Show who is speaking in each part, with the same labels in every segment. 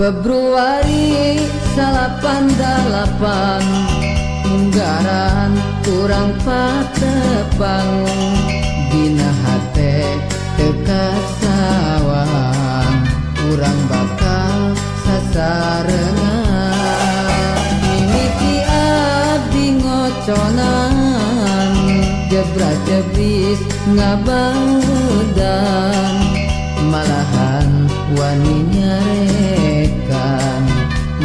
Speaker 1: Februari 88 munggaran kurang patepang dina hate teka sawang kurang bakal sasarengan mimiti abdi ngoconan jebra jebris ngabadan malahan wani nyarekan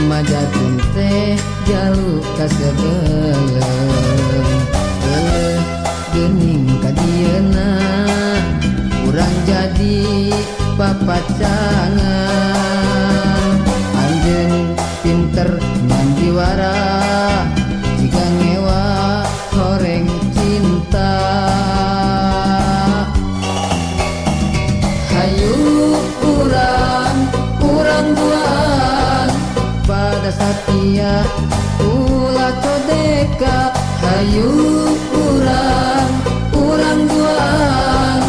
Speaker 1: majatun teh jaluk ka sebelum geuning ka dieuna urang jadi papacangan anjeun pinter ngan diwara jika ngewa horeng cinta hayu urang buan pada satia ulah codeka hayu urang buan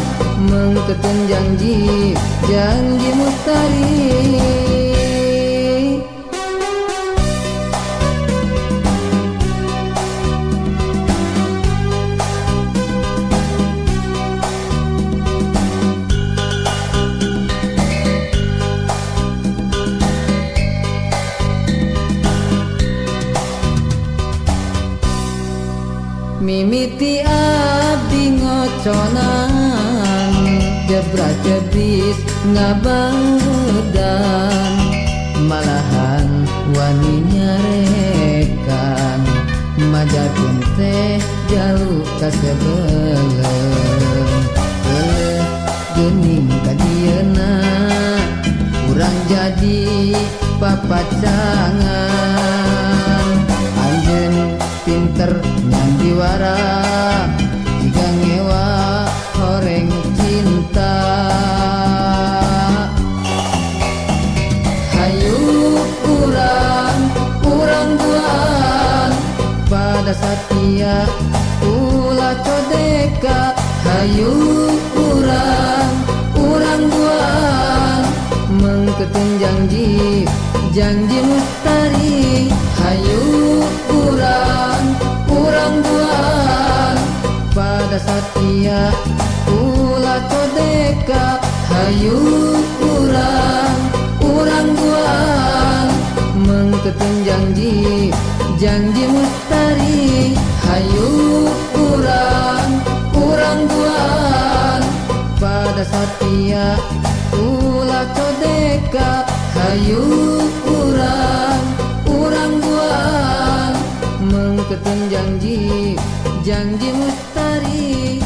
Speaker 1: mengketen janji mustari mimiti abdi ngoconan jebra jebris ngabadan malahan wani nyarekan majatun teh jaluk ka sebelum geuning ka dieuna urang jadi papacangan anjeun pinter ngan diwara jika ngewa horeng cinta hayu urang buan pada satia ulah codeka hayu urang buan mengketen janji mustari hayu urang buan pada satia ulah codeka hayu urang buan mengketen janji mustari hayu urang buan pada satia ulah codeka hayu urang buan mengketen janji mustari